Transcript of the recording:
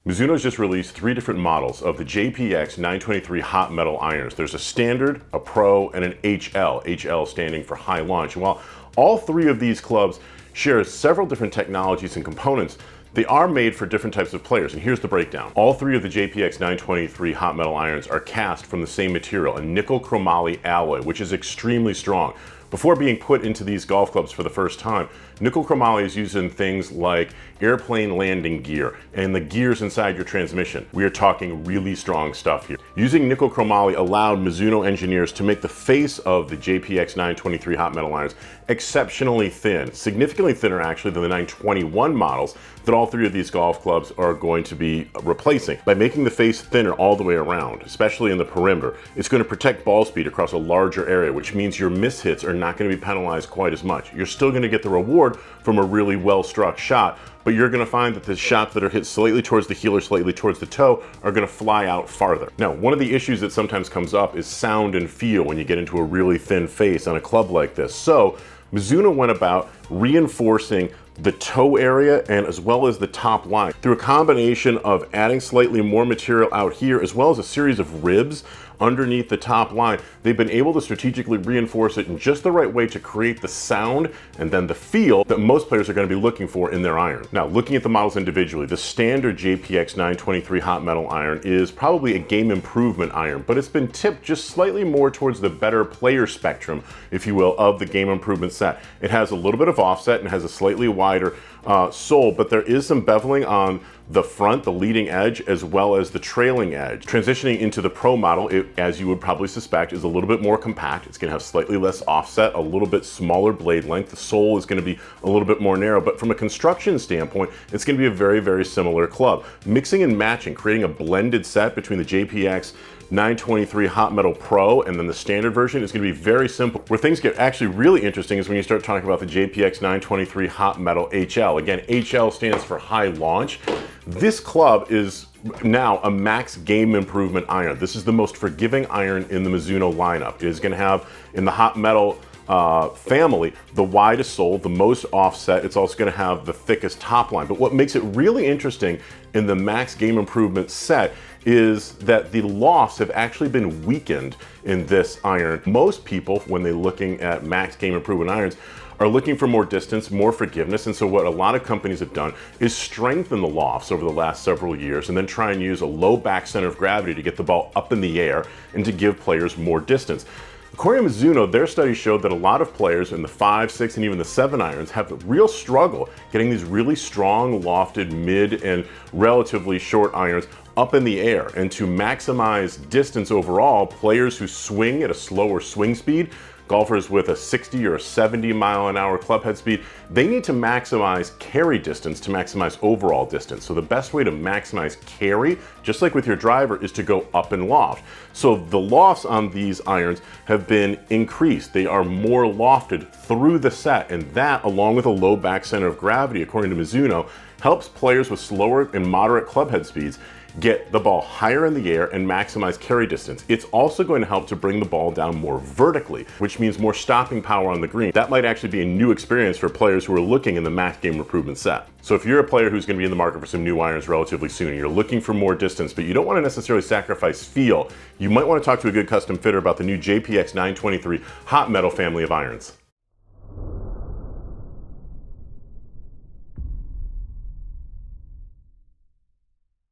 Mizuno's just released 3 different models of the JPX 923 hot metal irons. There's a standard, a pro, and an HL, HL standing for high launch. And while all 3 of these clubs share several different technologies and components, they are made for different types of players, and here's the breakdown. All 3 of the JPX 923 hot metal irons are cast from the same material, a nickel chromoly alloy, which is extremely strong. Before being put into these golf clubs for the first time, nickel chromoly is used in things like airplane landing gear and the gears inside your transmission. We are talking really strong stuff here. Using nickel chromoly allowed Mizuno engineers to make the face of the JPX 923 hot metal irons exceptionally thin, significantly thinner actually than the 921 models that all 3 of these golf clubs are going to be replacing. By making the face thinner all the way around, especially in the perimeter, it's going to protect ball speed across a larger area, which means your mishits are not going to be penalized quite as much. You're still going to get the reward from a really well-struck shot, but you're going to find that the shots that are hit slightly towards the heel or slightly towards the toe are going to fly out farther. Now, one of the issues that sometimes comes up is sound and feel when you get into a really thin face on a club like this. So Mizuno went about reinforcing the toe area and as well as the top line through a combination of adding slightly more material out here as well as a series of ribs underneath the top line. They've been able to strategically reinforce it in just the right way to create the sound and then the feel that most players are going to be looking for in their iron. Now, looking at the models individually, the standard JPX 923 hot metal iron is probably a game improvement iron, but it's been tipped just slightly more towards the better player spectrum, if you will, of the game improvement set. It has a little bit of offset and has a slightly wider sole, but there is some beveling on the front, the leading edge, as well as the trailing edge. Transitioning into the Pro model, it, as you would probably suspect, is a little bit more compact. It's gonna have slightly less offset, a little bit smaller blade length. The sole is gonna be a little bit more narrow, but from a construction standpoint, it's gonna be a very, very similar club. Mixing and matching, creating a blended set between the JPX 923 Hot Metal Pro and then the standard version is going to be very simple. Where things get actually really interesting is when you start talking about the JPX 923 Hot Metal HL. Again, HL stands for high launch. This club is now a max game improvement iron. This is the most forgiving iron in the Mizuno lineup. It is going to have in the hot metal family the widest sole, the most offset. It's also going to have the thickest top line. But what makes it really interesting in the max game improvement set is that the lofts have actually been weakened in this iron. Most people, when they're looking at max game improvement irons, are looking for more distance, more forgiveness, and so what a lot of companies have done is strengthen the lofts over the last several years and then try and use a low back center of gravity to get the ball up in the air and to give players more distance. According to Mizuno, their study showed that a lot of players in the 5, 6, and even the 7 irons have a real struggle getting these really strong, lofted, mid, and relatively short irons up in the air. And to maximize distance overall, players who swing at a slower swing speed, golfers with a 60 or a 70 mile an hour club head speed, they need to maximize carry distance to maximize overall distance. So the best way to maximize carry, just like with your driver, is to go up in loft. So the lofts on these irons have been increased. They are more lofted through the set, and that, along with a low back center of gravity, according to Mizuno, helps players with slower and moderate club head speeds get the ball higher in the air and maximize carry distance. It's also going to help to bring the ball down more vertically, which means more stopping power on the green. That might actually be a new experience for players who are looking in the max game improvement set. So if you're a player who's going to be in the market for some new irons relatively soon, and you're looking for more distance, but you don't want to necessarily sacrifice feel, you might want to talk to a good custom fitter about the new JPX 923 Hot Metal family of irons.